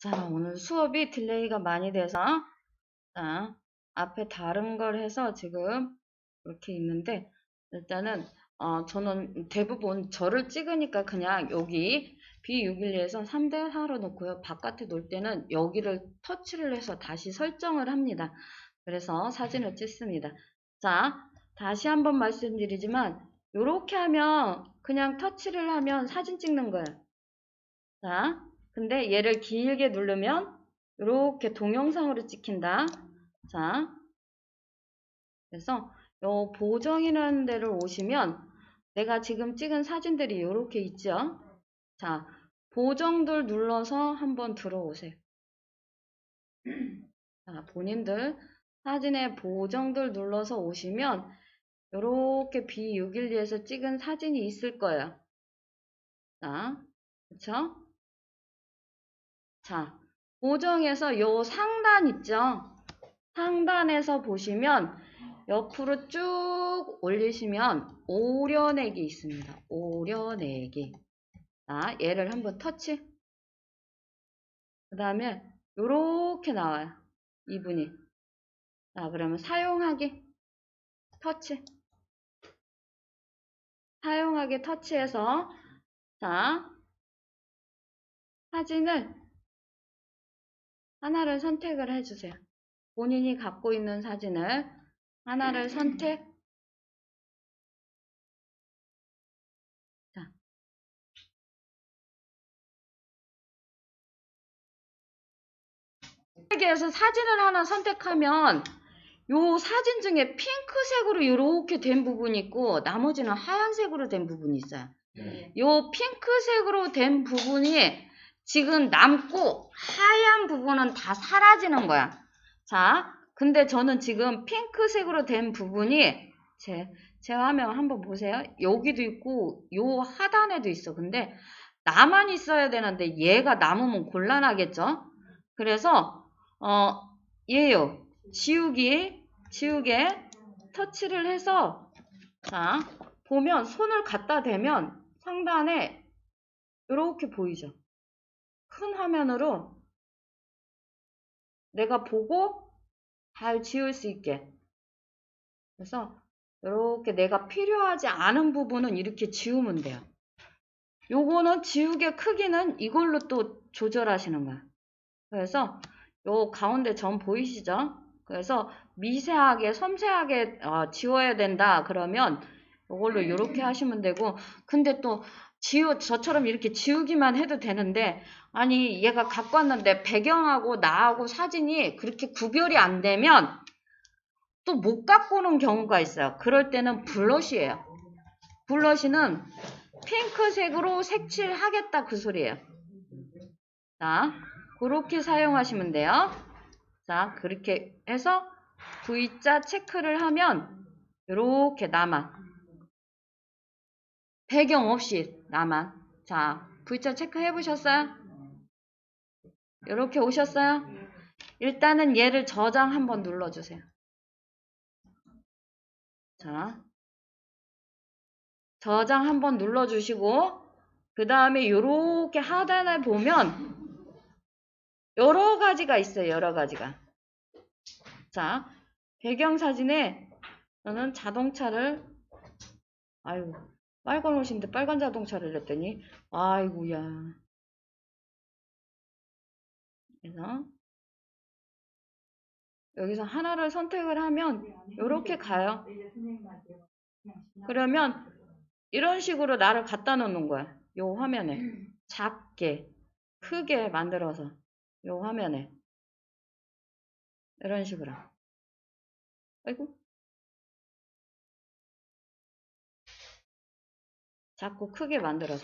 자, 오늘 수업이 딜레이가 많이 돼서, 자, 앞에 다른 걸 해서 지금 이렇게 있는데, 일단은, 저는 대부분 저를 찍으니까 그냥 여기 B612에서 3대4로 놓고요. 바깥에 놓을 때는 여기를 터치를 해서 다시 설정을 합니다. 그래서 사진을 찍습니다. 자, 다시 한번 말씀드리지만, 이렇게 하면, 그냥 터치를 하면 사진 찍는 거예요. 자, 근데 얘를 길게 누르면 이렇게 동영상으로 찍힌다. 자, 그래서 요 보정이라는 데를 오시면 내가 지금 찍은 사진들이 이렇게 있죠. 자, 보정들 눌러서 한번 들어오세요. 자, 본인들 사진의 보정들 눌러서 오시면 이렇게 B612에서 찍은 사진이 있을 거예요. 자, 그쵸? 자, 보정에서 요 상단 있죠? 상단에서 보시면 옆으로 쭉 올리시면 오려내기 있습니다. 오려내기. 자, 얘를 한번 터치. 그 다음에 요렇게 나와요. 이분이. 자, 그러면 사용하기. 터치. 사용하기 터치해서 자, 사진을 하나를 선택을 해주세요. 본인이 갖고 있는 사진을 하나를 선택. 자, 여기에서 사진을 하나 선택하면 요 사진 중에 핑크색으로 이렇게 된 부분이 있고 나머지는 하얀색으로 된 부분이 있어요. 요 핑크색으로 된 부분이 지금 남고 하얀 부분은 다 사라지는 거야. 자, 근데 저는 지금 핑크색으로 된 부분이 제 화면 한번 보세요. 여기도 있고 요 하단에도 있어. 근데 나만 있어야 되는데 얘가 남으면 곤란하겠죠? 그래서 얘요. 지우개 터치를 해서 자, 보면 손을 갖다 대면 상단에 이렇게 보이죠? 큰 화면으로 내가 보고 잘 지울 수 있게. 그래서 이렇게 내가 필요하지 않은 부분은 이렇게 지우면 돼요. 요거는 지우개 크기는 이걸로 또 조절하시는 거야. 그래서 요 가운데 점 보이시죠? 그래서 미세하게 섬세하게 지워야 된다 그러면 이걸로 이렇게 하시면 되고, 근데 또 저처럼 이렇게 지우기만 해도 되는데, 아니 얘가 갖고 왔는데 배경하고 나하고 사진이 그렇게 구별이 안 되면 또 못 갖고 오는 경우가 있어요. 그럴 때는 블러쉬예요. 블러쉬는 핑크색으로 색칠하겠다 그 소리예요. 자, 그렇게 사용하시면 돼요. 자, 그렇게 해서 V자 체크를 하면 이렇게 나만, 배경 없이 나만. 자, V자 체크 해보셨어요? 이렇게 오셨어요? 일단은 얘를 저장 한번 눌러주세요. 자, 저장 한번 눌러주시고 그 다음에 이렇게 하단에 보면 여러 가지가 있어요. 여러 가지가. 자, 배경사진에 저는 자동차를, 아유, 빨간 옷인데 빨간 자동차를 냈더니, 아이고야. 그래서 여기서 하나를 선택을 하면 이렇게 가요. 그러면 이런 식으로 나를 갖다 놓는 거야. 요 화면에. 작게, 크게 만들어서 요 화면에. 이런 식으로. 아이고. 작고 크게 만들어서.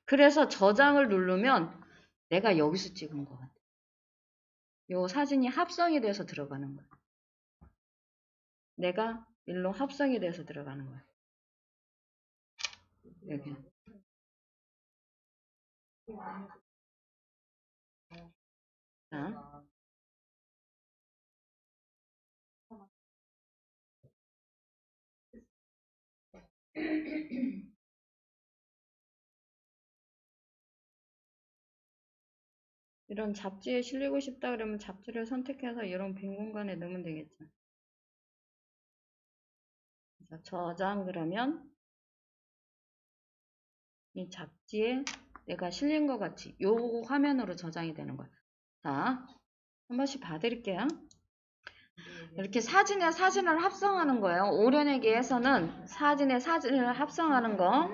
그래서 저장을 누르면 내가 여기서 찍은 것 같아. 요 사진이 합성이 돼서 들어가는 거야. 내가 일로 합성이 돼서 들어가는 거야. 여기. 자. 이런 잡지에 실리고 싶다 그러면 잡지를 선택해서 이런 빈 공간에 넣으면 되겠죠. 그래서 저장 그러면 이 잡지에 내가 실린 것 같이 요 화면으로 저장이 되는 거야. 자, 한 번씩 봐드릴게요. 이렇게 사진에 사진을 합성하는 거예요. 오려내기에서는 사진에 사진을 합성하는 거.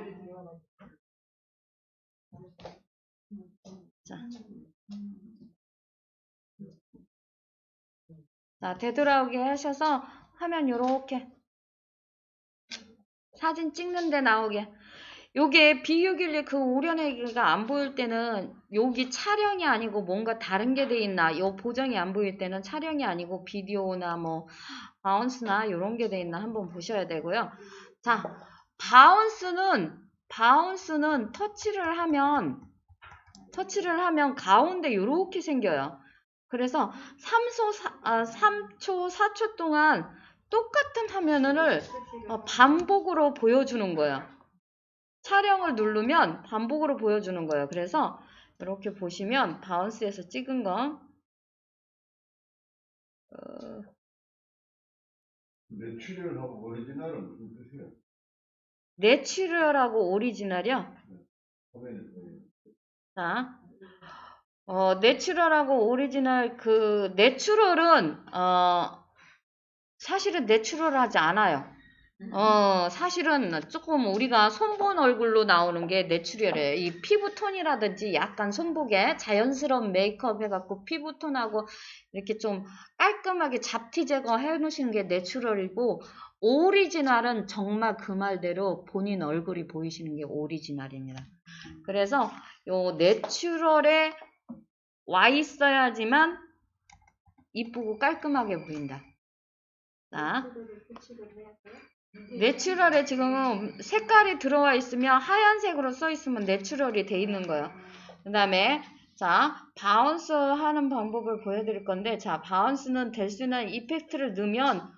자, 되돌아오게 하셔서 화면 요렇게 사진 찍는데 나오게. 요게 비유길리 그 오려내기가 안 보일 때는 여기 촬영이 아니고 뭔가 다른 게 돼 있나, 요 보정이 안 보일 때는 촬영이 아니고 비디오나 뭐 바운스나 요런 게 돼 있나 한번 보셔야 되고요. 자, 바운스는 터치를 하면 가운데 요렇게 생겨요. 그래서 3초, 4초 동안 똑같은 화면을 반복으로 보여주는 거예요. 촬영을 누르면 반복으로 보여주는 거예요. 그래서 이렇게 보시면 바운스에서 찍은 거 내추럴하고 오리지널은 무슨 뜻이에요? 내추럴하고 오리지널이요. 자, 내추럴하고 오리지널 내추럴은 사실은 내추럴하지 않아요. 사실은 조금 우리가 손본 얼굴로 나오는 게 내추럴이에요. 이 피부톤이라든지 약간 손목에 자연스러운 메이크업 해갖고 피부톤하고 이렇게 좀 깔끔하게 잡티 제거 해 놓으시는 게 내추럴이고, 오리지널은 정말 그 말대로 본인 얼굴이 보이시는 게 오리지널입니다. 그래서 요 내추럴에 와 있어야지만 이쁘고 깔끔하게 보인다. 자, 내추럴에 지금 색깔이 들어와 있으면 하얀색으로 써 있으면 내추럴이 돼 있는 거예요. 그 다음에 자, 바운스 하는 방법을 보여드릴 건데, 자, 바운스는 될 수 있는 이펙트를 넣으면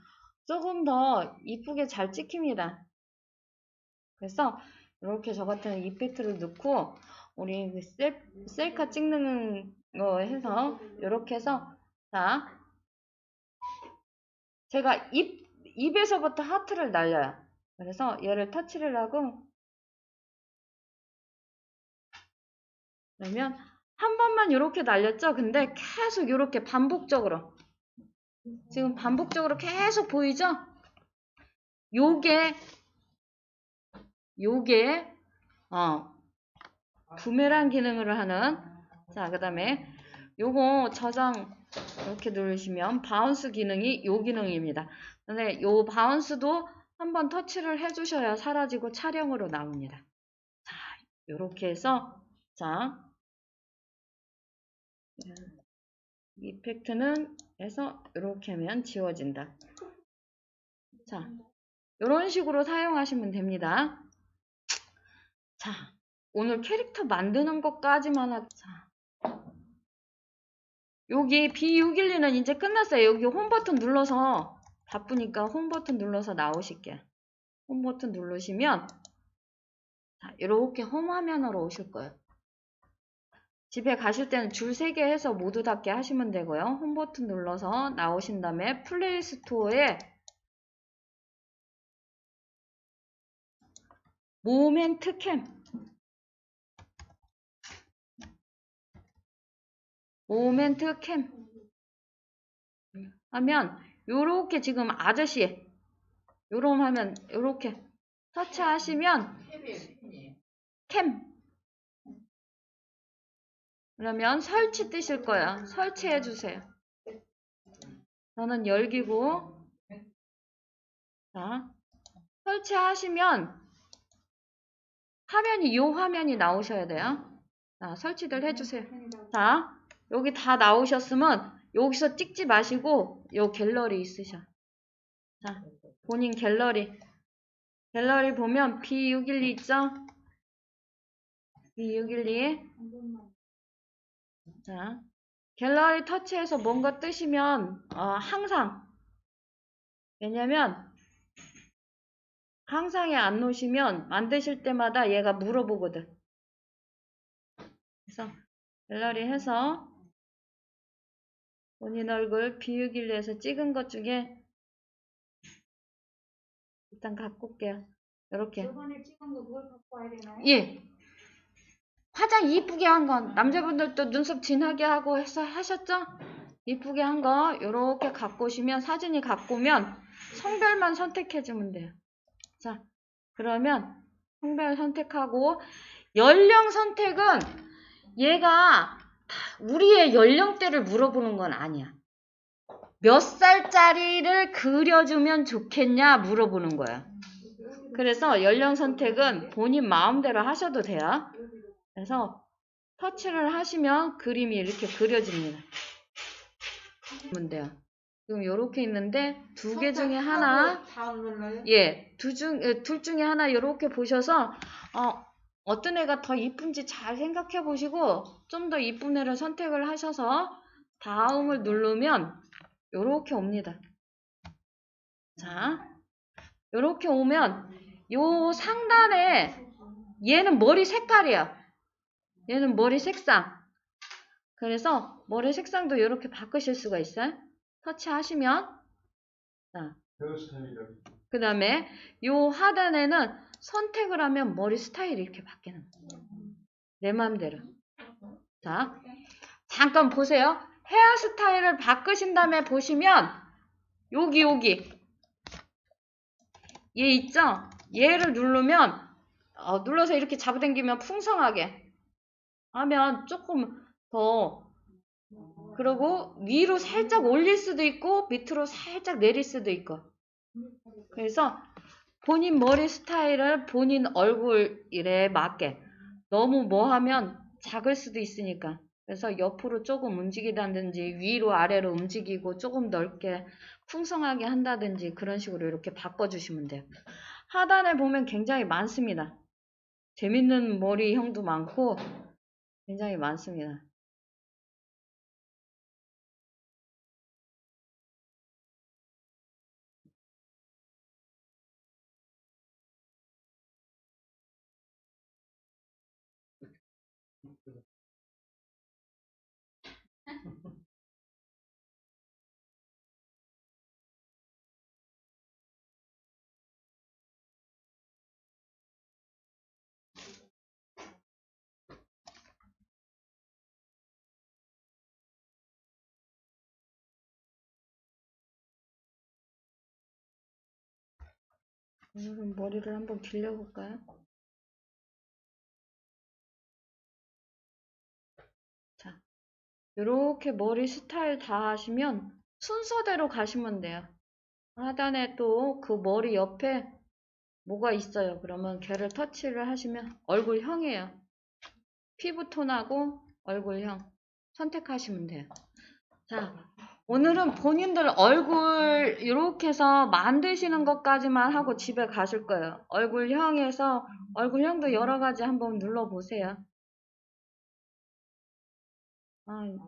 조금 더 이쁘게 잘 찍힙니다. 그래서 이렇게 저 같은 이펙트를 넣고 우리 셀카 찍는 거 해서 이렇게 해서, 자, 제가 입에서부터 하트를 날려요. 그래서 얘를 터치를 하고, 그러면 한 번만 이렇게 날렸죠? 근데 계속 이렇게 반복적으로, 지금 반복적으로 계속 보이죠? 요게 부메랑 기능을 하는, 자, 그 다음에 요거 저장 이렇게 누르시면 바운스 기능이 요 기능입니다. 근데 요 바운스도 한번 터치를 해주셔야 사라지고 촬영으로 나옵니다. 자, 요렇게 해서, 자, 이펙트는 해서 이렇게 하면 지워진다. 자, 이런 식으로 사용하시면 됩니다. 자, 오늘 캐릭터 만드는 것까지만 하자. 여기 B612는 이제 끝났어요. 여기 홈 버튼 눌러서, 바쁘니까 홈 버튼 눌러서 나오실게요. 홈 버튼 누르시면, 자, 이렇게 홈 화면으로 오실 거예요. 집에 가실 때는 줄 3개 해서 모두 닫게 하시면 되고요. 홈 버튼 눌러서 나오신 다음에 플레이 스토어에 모멘트 캠 하면 요렇게 지금 아저씨 요런 화면 요렇게 터치하시면 캠 그러면 설치 뜨실 거예요. 설치해 주세요. 저는 열기고, 자, 설치하시면 화면이 요 화면이 나오셔야 돼요. 자, 설치들 해주세요. 자, 여기 다 나오셨으면 여기서 찍지 마시고 요 갤러리 있으셔. 자, 본인 갤러리 보면 B612 있죠? B612. 자, 갤러리 터치해서 뭔가 뜨시면 항상, 왜냐면 항상에 안 놓으시면 만드실 때마다 얘가 물어보거든. 그래서 갤러리 해서 본인 얼굴 비우기 위해서 찍은 것 중에 일단 갖고 올게요. 이렇게. 저번에 찍은 거 그걸 갖고 와야 되나요? 예. 화장 이쁘게 한 건 남자분들도 눈썹 진하게 하고 해서 하셨죠? 이쁘게 한 거 이렇게 갖고 오시면 사진이 갖고 오면 성별만 선택해주면 돼요. 자, 그러면 성별 선택하고 연령 선택은 얘가 우리의 연령대를 물어보는 건 아니야. 몇 살짜리를 그려주면 좋겠냐 물어보는 거야. 그래서 연령 선택은 본인 마음대로 하셔도 돼요. 그래서 터치를 하시면 그림이 이렇게 그려집니다. 보면 돼요. 지금 이렇게 있는데 두 개 중에 하나, 다음 눌러요? 예, 둘 중에 하나 이렇게 보셔서 어떤 애가 더 이쁜지 잘 생각해 보시고 좀 더 이쁜 애를 선택을 하셔서 다음을 누르면 이렇게 옵니다. 자, 이렇게 오면 요 상단에 얘는 머리 색깔이야. 얘는 머리 색상. 그래서 머리 색상도 이렇게 바꾸실 수가 있어요. 터치하시면 자, 헤어스타일이라고. 그 다음에 요 하단에는 선택을 하면 머리 스타일이 이렇게 바뀌는 거예요. 내 마음대로. 자, 잠깐 보세요. 헤어스타일을 바꾸신 다음에 보시면 여기 얘 있죠? 얘를 누르면 눌러서 이렇게 잡아당기면 풍성하게 하면 조금 더 그리고 위로 살짝 올릴 수도 있고 밑으로 살짝 내릴 수도 있고 그래서 본인 머리 스타일을 본인 얼굴에 맞게 너무 뭐 하면 작을 수도 있으니까 그래서 옆으로 조금 움직이다든지 위로 아래로 움직이고 조금 넓게 풍성하게 한다든지 그런 식으로 이렇게 바꿔주시면 돼요. 하단에 보면 굉장히 많습니다. 재밌는 머리형도 많고 굉장히 많습니다. 오늘은 머리를 한번 길려볼까요? 자, 이렇게 머리 스타일 다 하시면 순서대로 가시면 돼요. 하단에 또 그 머리 옆에 뭐가 있어요. 그러면 걔를 터치를 하시면 얼굴형이에요. 피부톤하고 얼굴형 선택하시면 돼요. 자, 오늘은 본인들 얼굴 이렇게 해서 만드시는 것까지만 하고 집에 가실 거예요. 얼굴형에서 얼굴형도 여러 가지 한번 눌러보세요.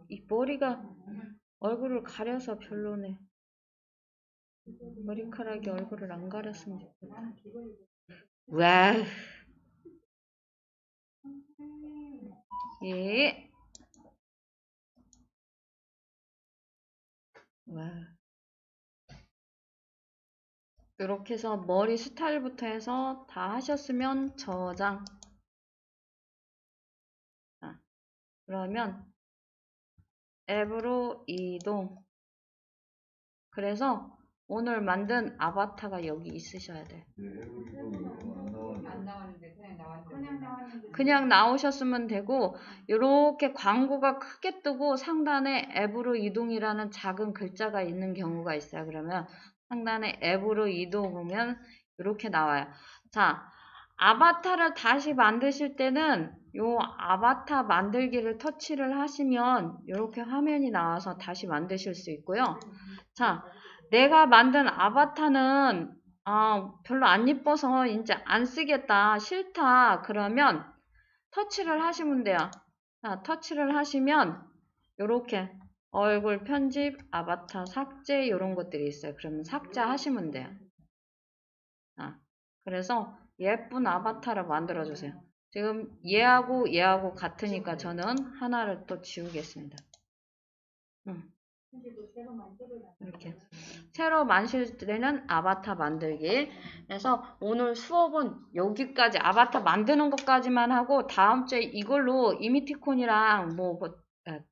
이 머리가 얼굴을 가려서 별로네. 머리카락이 얼굴을 안 가렸으면 좋겠다. 와, 예. 와. 이렇게 해서 머리 스타일부터 해서 다 하셨으면 저장. 자, 그러면 앱으로 이동. 그래서 오늘 만든 아바타가 여기 있으셔야 돼. 네, 안 나왔는데. 안 나왔는데 그냥 나왔는데 그냥 나오셨으면 되고 이렇게 광고가 크게 뜨고 상단에 앱으로 이동이라는 작은 글자가 있는 경우가 있어요. 그러면 상단에 앱으로 이동 오면 이렇게 나와요. 자, 아바타를 다시 만드실 때는 요 아바타 만들기를 터치를 하시면 이렇게 화면이 나와서 다시 만드실 수 있고요. 자, 내가 만든 아바타는 별로 안 예뻐서 이제 안 쓰겠다, 싫다 그러면 터치를 하시면 돼요. 자, 터치를 하시면 이렇게 얼굴 편집, 아바타 삭제 이런 것들이 있어요. 그러면 삭제하시면 돼요. 그래서 예쁜 아바타를 만들어 주세요. 지금 얘하고 같으니까 저는 하나를 또 지우겠습니다. 근데도 새로 만들어라. 이렇게 새로 만실 때는 아바타 만들기. 그래서 오늘 수업은 여기까지 아바타 만드는 것까지만 하고 다음 주에 이걸로 이미티콘이랑 뭐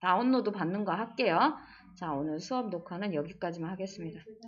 다운로드 받는 거 할게요. 자, 오늘 수업 녹화는 여기까지만 하겠습니다.